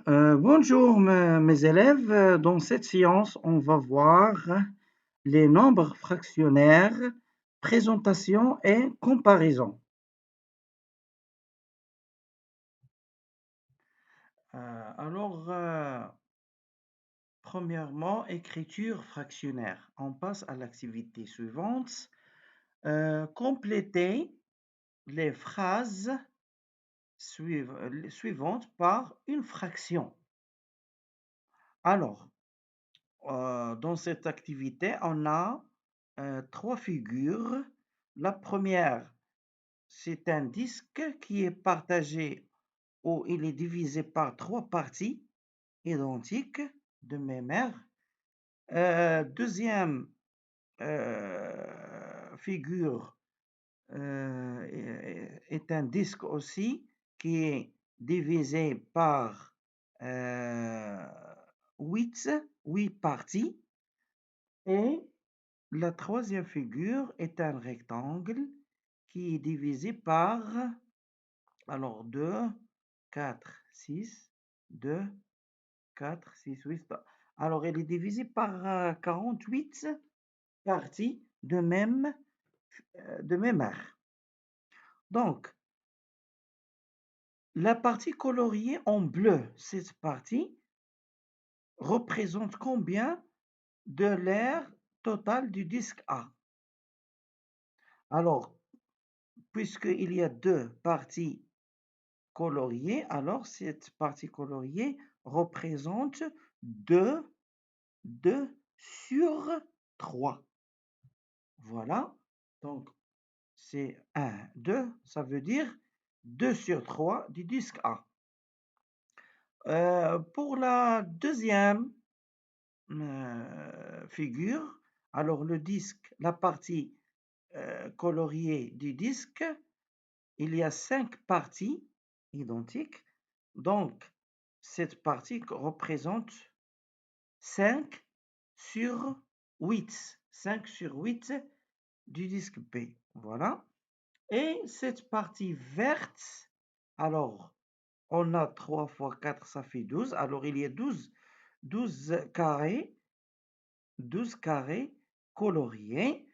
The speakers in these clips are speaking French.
Bonjour mes élèves. Dans cette séance, on va voir les nombres fractionnaires, présentation et comparaison. Premièrement, écriture fractionnaire. On passe à l'activité suivante. Compléter les phrases suivantes par une fraction. Alors, dans cette activité, on a trois figures. La première, c'est un disque qui est partagé ou il est divisé par trois parties identiques de même aire. Deuxième figure est un disque aussi qui est divisé par 8 parties. Et la troisième figure est un rectangle qui est divisé par, alors 2, 4, 6, 2, 4, 6, 8. Alors, elle est divisée par 48 parties de même aire. Donc, la partie coloriée en bleu, cette partie représente combien de l'aire totale du disque A? Alors, puisqu'il y a deux parties coloriées, alors cette partie coloriée représente 2 sur 3. Voilà, donc c'est 1, 2, ça veut dire 2 sur 3 du disque A. Pour la deuxième figure, alors le disque, la partie coloriée du disque, il y a 5 parties identiques, donc cette partie représente 5 sur 8, 5 sur 8 du disque B. Voilà. Et cette partie verte, alors on a 3 fois 4, ça fait 12. Alors il y a 12 carrés, 12 carrés coloriés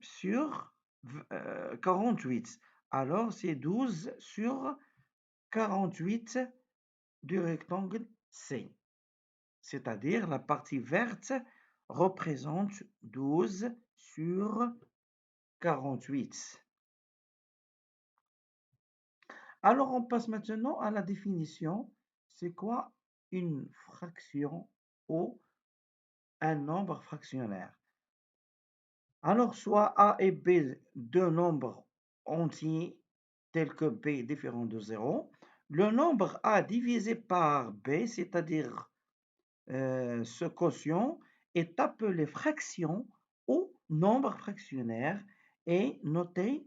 sur 48. Alors c'est 12 sur 48 du rectangle C. C'est-à-dire la partie verte représente 12 sur 48. Alors on passe maintenant à la définition. C'est quoi une fraction ou un nombre fractionnaire? Alors soit A et B, deux nombres entiers tels que B est différent de 0. Le nombre A divisé par B, c'est-à-dire ce quotient, est appelé fraction ou nombre fractionnaire et noté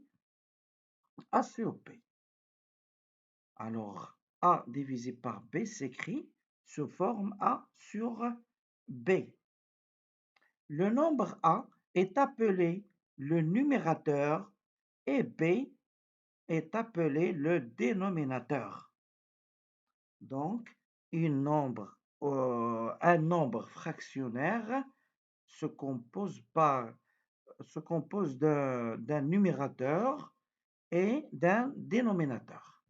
A sur B. Alors, A divisé par B s'écrit sous forme A sur B. Le nombre A est appelé le numérateur et B est appelé le dénominateur. Donc, un nombre fractionnaire se compose d'un numérateur et d'un dénominateur.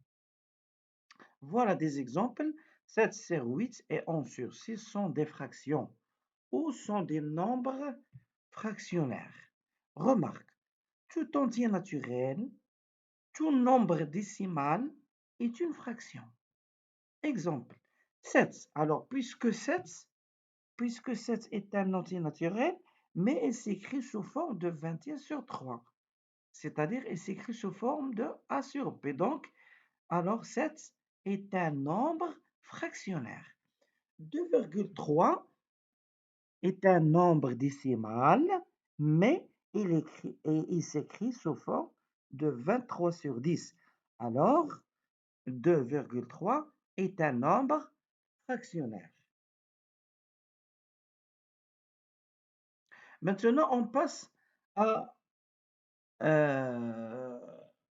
Voilà des exemples. 7 sur 8 et 11 sur 6 sont des fractions ou sont des nombres fractionnaires. Remarque, tout entier naturel, tout nombre décimal est une fraction. Exemple, 7. Alors, puisque 7 est un entier naturel, mais il s'écrit sous forme de 21 sur 3. C'est-à-dire, il s'écrit sous forme de A sur B. Donc, alors 7 est un nombre fractionnaire. 2,3 est un nombre décimal, mais il s'écrit sous forme de 23 sur 10. Alors, 2,3 est un nombre fractionnaire. Maintenant, on passe à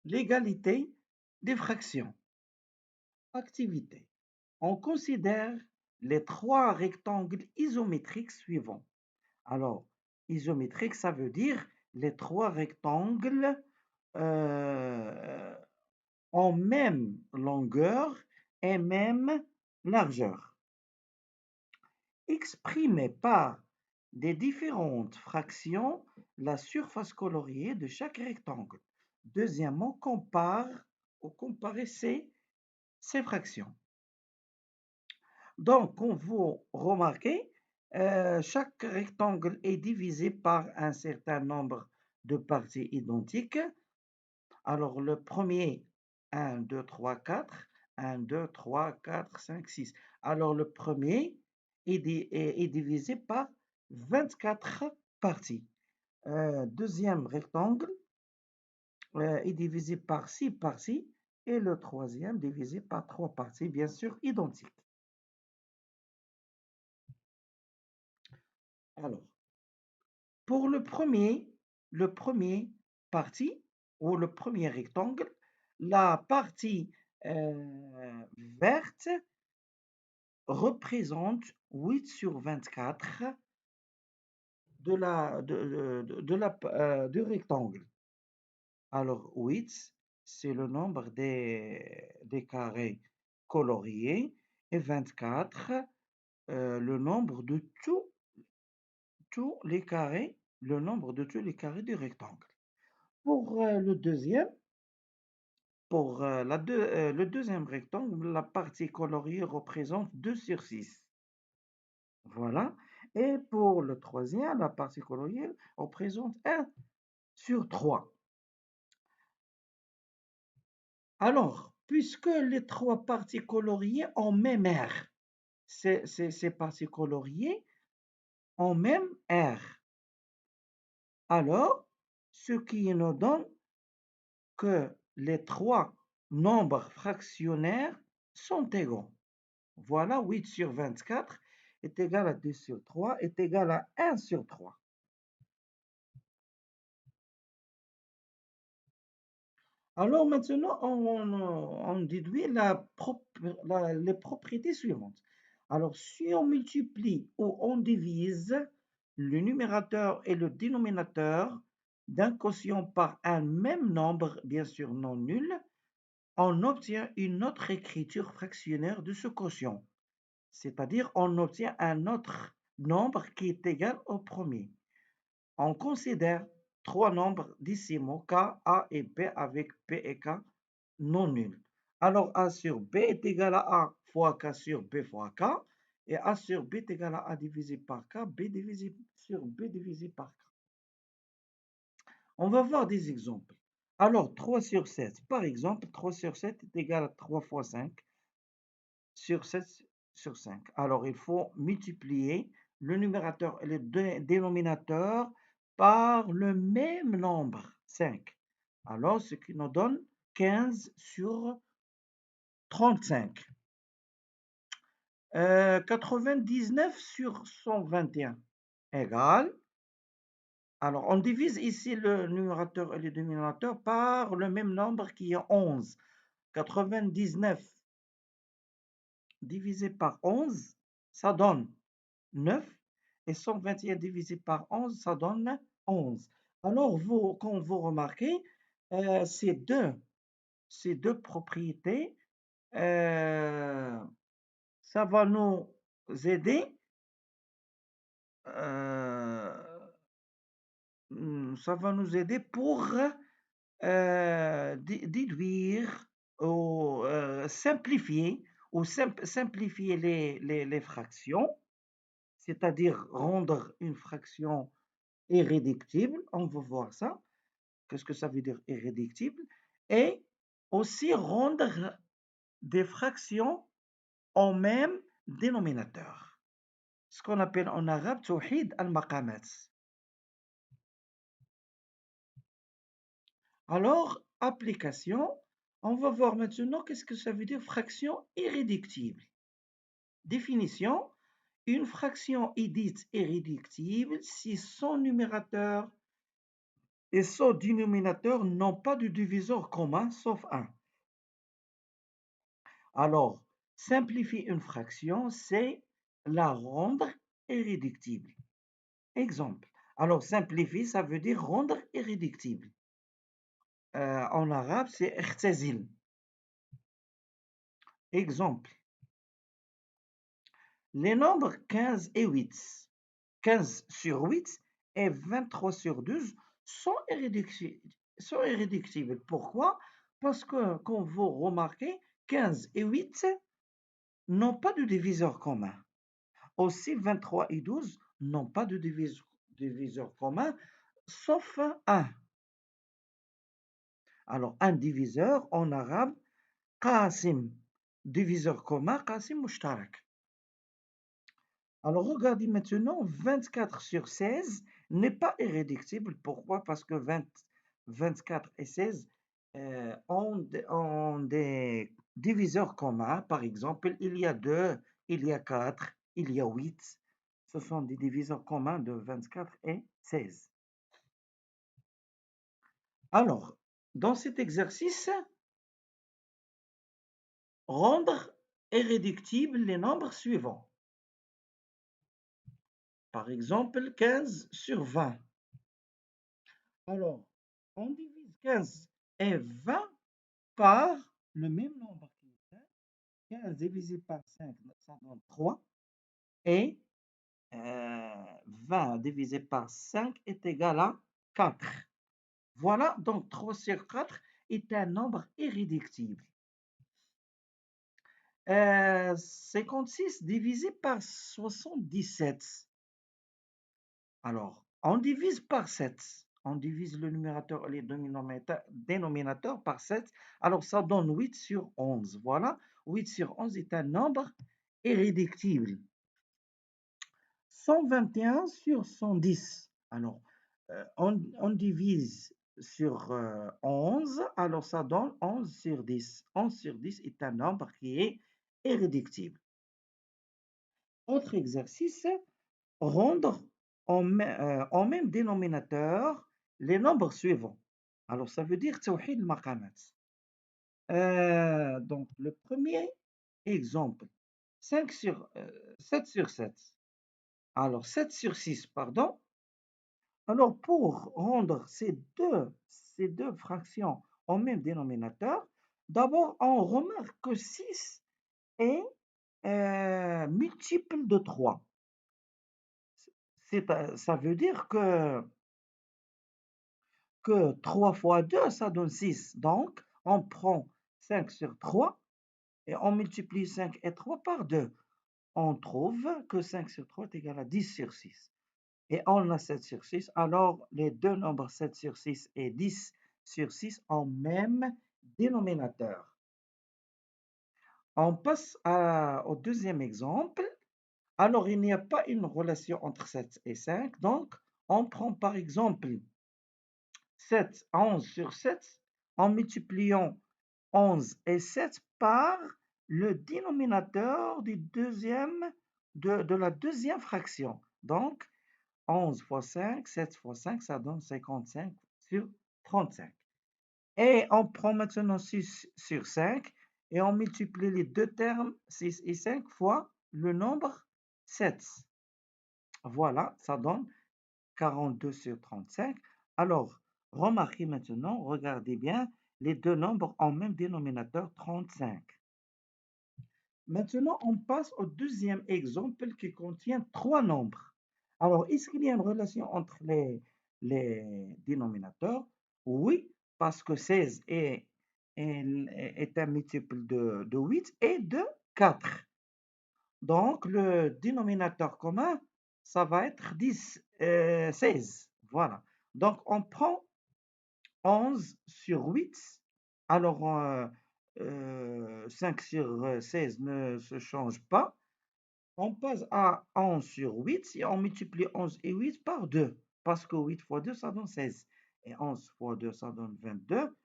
l'égalité des fractions. activité. On considère les trois rectangles isométriques suivants. Alors, isométrique, ça veut dire les trois rectangles euh, en même longueur et même largeur, exprimés par des différentes fractions la surface coloriée de chaque rectangle. Deuxièmement, comparer ces fractions. Donc, comme vous remarquez, chaque rectangle est divisé par un certain nombre de parties identiques. Alors, le premier, 1, 2, 3, 4, 1, 2, 3, 4, 5, 6. Alors, le premier est divisé par 24 parties. Deuxième rectangle est divisé par 6 parties et le troisième divisé par 3 parties, bien sûr, identiques. Alors, pour le premier partie ou le premier rectangle, la partie verte représente 8 sur 24 du rectangle. Alors 8, c'est le nombre des carrés coloriés et 24, le nombre de tous les carrés, le nombre de tous les carrés du rectangle. Pour le deuxième, le deuxième rectangle, la partie coloriée représente 2 sur 6. Voilà. Et pour le troisième, la partie coloriée représente 1 sur 3. Alors, puisque les trois parties coloriées ont même air, ces parties coloriées ont même air, alors ce qui nous donne que les trois nombres fractionnaires sont égaux. Voilà, 8 sur 24 est égal à 2 sur 3 est égal à 1 sur 3. Alors maintenant, on déduit les propriétés suivantes. Alors, si on multiplie ou on divise le numérateur et le dénominateur d'un quotient par un même nombre, bien sûr non nul, on obtient une autre écriture fractionnaire de ce quotient. C'est-à-dire, on obtient un autre nombre qui est égal au premier. On considère trois nombres décimaux K, A et B avec P et K non nuls. Alors A sur B est égal à A fois K sur B fois K, et A sur B est égal à A divisé par K, B divisé sur B divisé par K. On va voir des exemples. Alors 3 sur 7, par exemple, 3 sur 7 est égal à 3 fois 5 sur 7 sur 5. Alors il faut multiplier le numérateur et le dénominateur par le même nombre, 5. Alors, ce qui nous donne 15 sur 35. 99 sur 121 égale. Alors, on divise ici le numérateur et le dénominateur par le même nombre qui est 11. 99 divisé par 11, ça donne 9. Et 121 divisé par 11, ça donne 11. Alors, quand vous remarquez, ces deux propriétés, ça va nous aider, euh, pour déduire ou simplifier les fractions, c'est-à-dire rendre une fraction irréductible. On va voir ça. Qu'est-ce que ça veut dire irréductible? Et aussi rendre des fractions en même dénominateur. Ce qu'on appelle en arabe توحيد المقامات. Alors, application, on va voir maintenant qu'est-ce que ça veut dire fraction irréductible. Définition, une fraction est dite irréductible si son numérateur et son dénominateur n'ont pas de diviseur commun sauf un. Alors, simplifier une fraction, c'est la rendre irréductible. Exemple. Alors, simplifier, ça veut dire rendre irréductible. En arabe, c'est اختزل. Exemple. Les nombres 15 et 8, 15 sur 8 et 23 sur 12 sont irréductibles. Pourquoi? Parce que, comme vous remarquez, 15 et 8 n'ont pas de diviseur commun. Aussi, 23 et 12 n'ont pas de diviseur commun, sauf un. Alors, un diviseur en arabe, qasim, diviseur commun, qasim mushtarak. Alors, regardez maintenant, 24 sur 16 n'est pas irréductible. Pourquoi? Parce que 24 et 16 ont des diviseurs communs. Par exemple, il y a 2, il y a 4, il y a 8. Ce sont des diviseurs communs de 24 et 16. Alors, dans cet exercice, rendre irréductibles les nombres suivants. Par exemple, 15 sur 20. Alors, on divise 15 et 20 par le même nombre qui est 5. 15 divisé par 5, ça donne 3. Et 20 divisé par 5 est égal à 4. Voilà, donc 3 sur 4 est un nombre irréductible. 56 divisé par 77. Alors, on divise par 7. On divise le numérateur et le dénominateur par 7. Alors, ça donne 8 sur 11. Voilà, 8 sur 11 est un nombre irréductible. 121 sur 110. Alors, on divise sur 11. Alors, ça donne 11 sur 10. 11 sur 10 est un nombre qui est irréductible. Autre exercice, rendre en même dénominateur les nombres suivants. Alors, ça veut dire توحيد المقامات. Donc, le premier exemple, 7 sur 7. Alors, 7 sur 6, pardon. Alors, pour rendre ces deux fractions en même dénominateur, d'abord, on remarque que 6 est multiple de 3. Ça veut dire que 3 fois 2, ça donne 6. Donc, on prend 5 sur 3 et on multiplie 5 et 3 par 2. On trouve que 5 sur 3 est égal à 10 sur 6. Et on a 7 sur 6. Alors, les deux nombres 7 sur 6 et 10 sur 6 ont même dénominateur. On passe au deuxième exemple. Alors, il n'y a pas une relation entre 7 et 5. Donc, on prend par exemple 7, 11 sur 7 en multipliant 11 et 7 par le dénominateur de la deuxième fraction. Donc, 11 fois 5, 7 fois 5, ça donne 55 sur 35. Et on prend maintenant 6 sur 5 et on multiplie les deux termes, 6 et 5 fois le nombre 7. Voilà, ça donne 42 sur 35. Alors, remarquez maintenant, regardez bien, les deux nombres ont même dénominateur 35. Maintenant, on passe au deuxième exemple qui contient trois nombres. Alors, est-ce qu'il y a une relation entre les dénominateurs? Oui, parce que 16 est un multiple de 8 et de 4. Donc, le dénominateur commun, ça va être 16. Voilà. Donc, on prend 11 sur 8. Alors, 5 sur 16 ne se change pas. On passe à 11 sur 8 et on multiplie 11 et 8 par 2. Parce que 8 fois 2, ça donne 16. Et 11 fois 2, ça donne 22.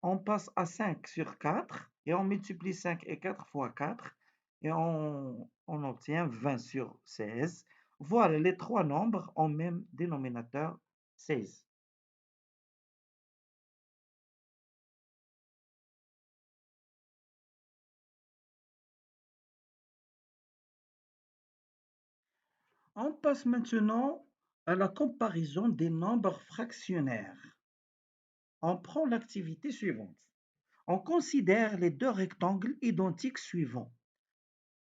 On passe à 5 sur 4 et on multiplie 5 et 4 fois 4. Et on obtient 20 sur 16. Voilà, les trois nombres ont même dénominateur 16. On passe maintenant à la comparaison des nombres fractionnaires. On prend l'activité suivante. On considère les deux rectangles identiques suivants.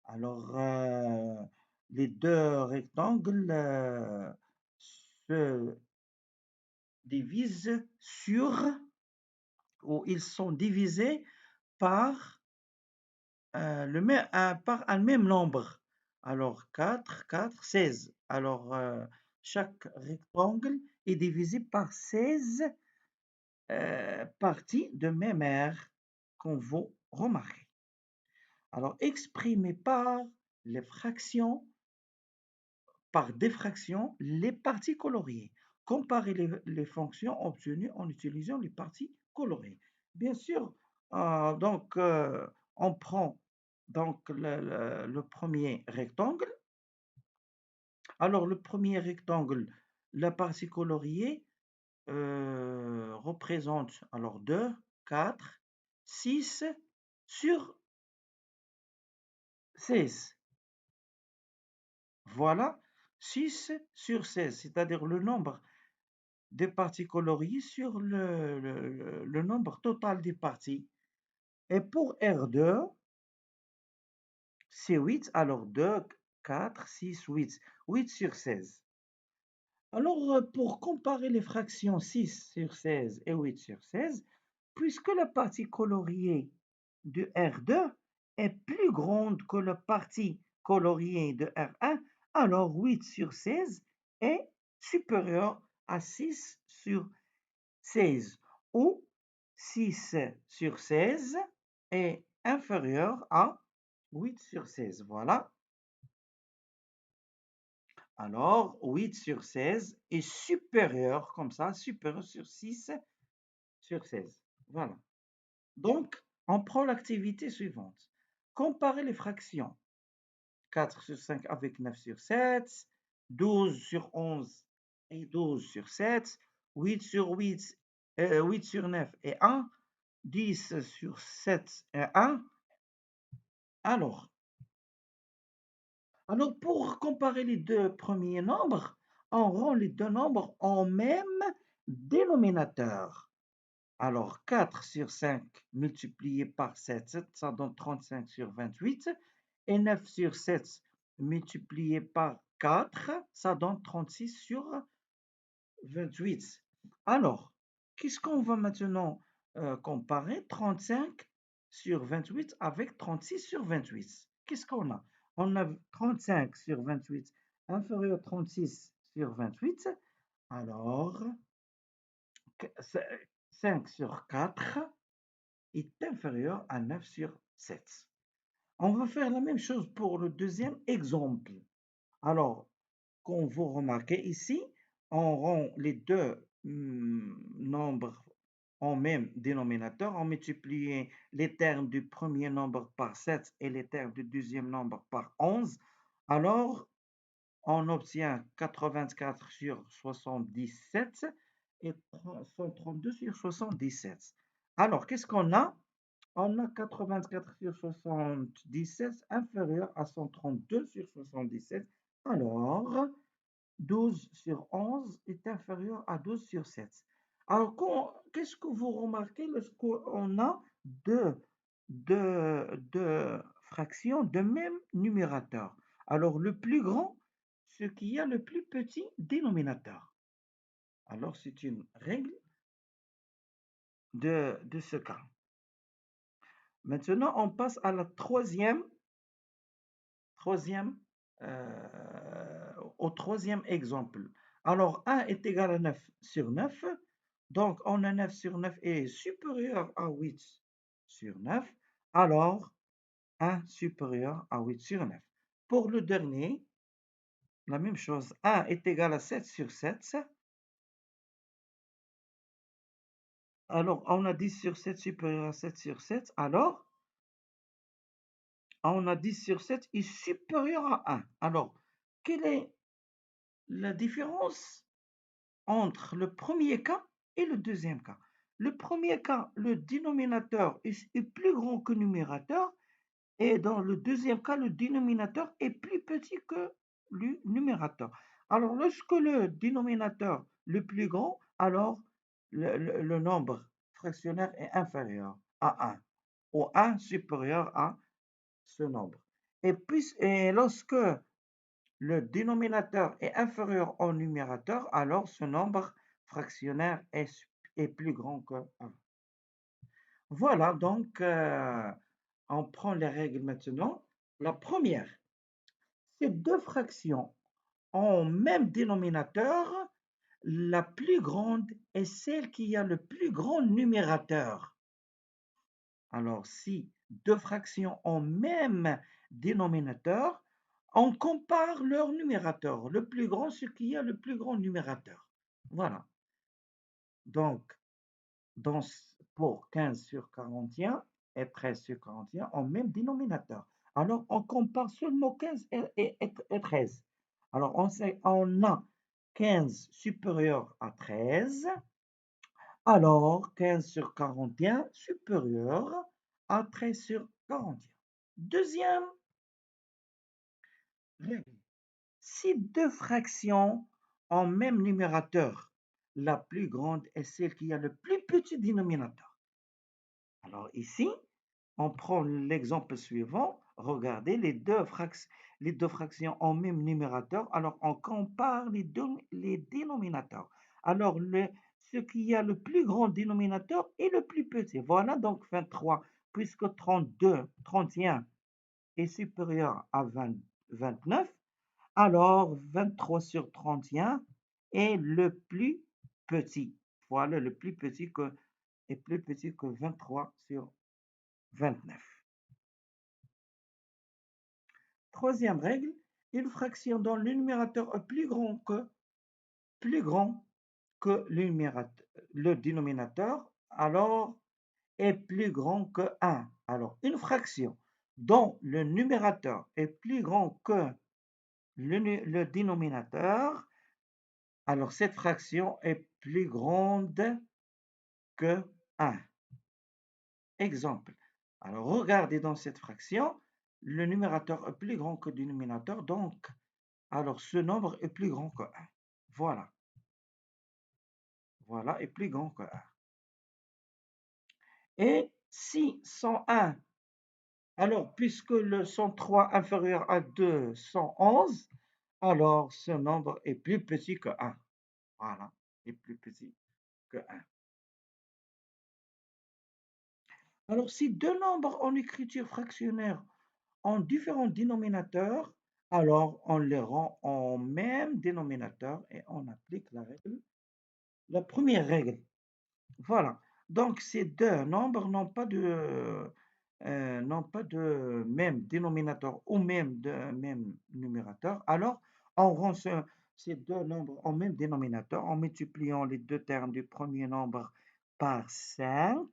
Alors, les deux rectangles se divisent ou ils sont divisés par, par un même nombre. Alors, 4, 4, 16. Alors, chaque rectangle est divisé par 16 parties de même aire qu'on va remarquer. Alors, exprimé les fractions, par des fractions, les parties coloriées. Comparer les fonctions obtenues en utilisant les parties coloriées. Bien sûr, on prend donc le premier rectangle. Alors, le premier rectangle, la partie coloriée représente alors 2, 4, 6 sur 16. Voilà, 6 sur 16, c'est-à-dire le nombre de parties coloriées sur le nombre total des parties. Et pour R2, c'est 8, alors 2, 4, 6, 8. 8 sur 16. Alors, pour comparer les fractions 6 sur 16 et 8 sur 16, puisque la partie coloriée de R2 est plus grande que la partie coloriée de R1, alors 8 sur 16 est supérieur à 6 sur 16, ou 6 sur 16 est inférieur à 8 sur 16. Voilà. Alors, 8 sur 16 est supérieur, comme ça, supérieur sur 6 sur 16. Voilà. Donc, on prend l'activité suivante. Comparer les fractions. 4 sur 5 avec 9 sur 7, 12 sur 11 et 12 sur 7, 8 sur 8, 8 sur 9 et 1, 10 sur 7 et 1. Alors, pour comparer les deux premiers nombres, on rend les deux nombres en même dénominateur. Alors, 4 sur 5 multiplié par 7, ça donne 35 sur 28. Et 9 sur 7 multiplié par 4, ça donne 36 sur 28. Alors, qu'est-ce qu'on va maintenant comparer? 35 sur 28 avec 36 sur 28. Qu'est-ce qu'on a? On a 35 sur 28 inférieur à 36 sur 28. Alors, 5 sur 4 est inférieur à 9 sur 7. On va faire la même chose pour le deuxième exemple. Alors, comme vous remarquez ici, on rend les deux nombres en même dénominateur, on multiplie les termes du premier nombre par 7 et les termes du deuxième nombre par 11. Alors, on obtient 84 sur 77 et 132 sur 77. Alors, qu'est-ce qu'on a? On a 84 sur 77 inférieur à 132 sur 77. Alors, 12 sur 11 est inférieur à 12 sur 7. Alors, qu'est-ce que vous remarquez lorsqu'on a deux fractions de même numérateur? Alors, le plus grand, ce qui a le plus petit dénominateur. Alors, c'est une règle de ce cas. Maintenant, on passe à la au troisième exemple. Alors, 1 est égal à 9 sur 9. Donc, on a 9 sur 9 est supérieur à 8 sur 9. Alors, 1 supérieur à 8 sur 9. Pour le dernier, la même chose. 1 est égal à 7 sur 7. Alors, on a 10 sur 7 supérieur à 7 sur 7. Alors, on a 10 sur 7 est supérieur à 1. Alors, quelle est la différence entre le premier cas et le deuxième cas? Le premier cas, le dénominateur est plus grand que le numérateur, et dans le deuxième cas, le dénominateur est plus petit que le numérateur. Alors, lorsque le dénominateur le plus grand, alors le nombre fractionnaire est inférieur à 1 ou 1 supérieur à ce nombre. Et lorsque le dénominateur est inférieur au numérateur, alors ce nombre fractionnaire est plus grand que 1. Voilà, donc on prend les règles maintenant. La première, ces deux fractions ont même dénominateur, la plus grande est celle qui a le plus grand numérateur. Alors, si deux fractions ont même dénominateur, on compare leur numérateur. Le plus grand, ce qui a le plus grand numérateur. Voilà. Donc, pour 15 sur 41 et 13 sur 41 ont même dénominateur. Alors, on compare seulement 15 et 13. Alors, on a 15 supérieur à 13. Alors, 15 sur 41 supérieur à 13 sur 41. Deuxième règle. Si deux fractions ont même numérateur, la plus grande est celle qui a le plus petit dénominateur. Alors ici, on prend l'exemple suivant. Regardez, les deux fractions ont même numérateur. Alors, on compare les dénominateurs. Alors, ce qui a le plus grand dénominateur est le plus petit. Voilà donc 23, puisque 31 est supérieur à 29. Alors, 23 sur 31 est le plus petit. Voilà, le plus petit est plus petit que 23 sur 29. Troisième règle, une fraction dont le numérateur est plus grand que le dénominateur, alors est plus grand que 1. Alors, une fraction dont le numérateur est plus grand que le dénominateur, alors cette fraction est plus grande que 1. Exemple. Alors, regardez dans cette fraction, le numérateur est plus grand que le dénominateur, donc, alors ce nombre est plus grand que 1. Voilà. Voilà, est plus grand que 1. Et si 101, alors puisque le 103 inférieur à 2, 111, alors ce nombre est plus petit que 1. Voilà, est plus petit que 1. Alors, si deux nombres en écriture fractionnaire ont différents dénominateurs, alors on les rend en même dénominateur et on applique la première règle. Voilà. Donc, ces deux nombres n'ont pas de même dénominateur ou même numérateur. Alors, on rend ces deux nombres en même dénominateur en multipliant les deux termes du premier nombre par 5.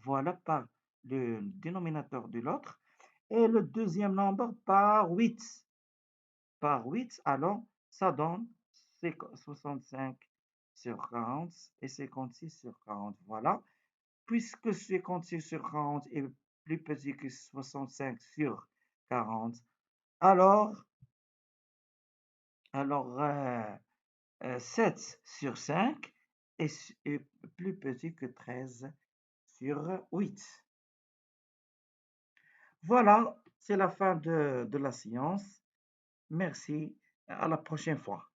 Voilà, par le dénominateur de l'autre. Et le deuxième nombre par 8. Par 8, alors, ça donne 65 sur 40 et 56 sur 40. Voilà. Puisque 56 sur 40 est plus petit que 65 sur 40, alors, 7 sur 5 est plus petit que 13 sur 8. Voilà, c'est la fin de la séance. Merci, à la prochaine fois.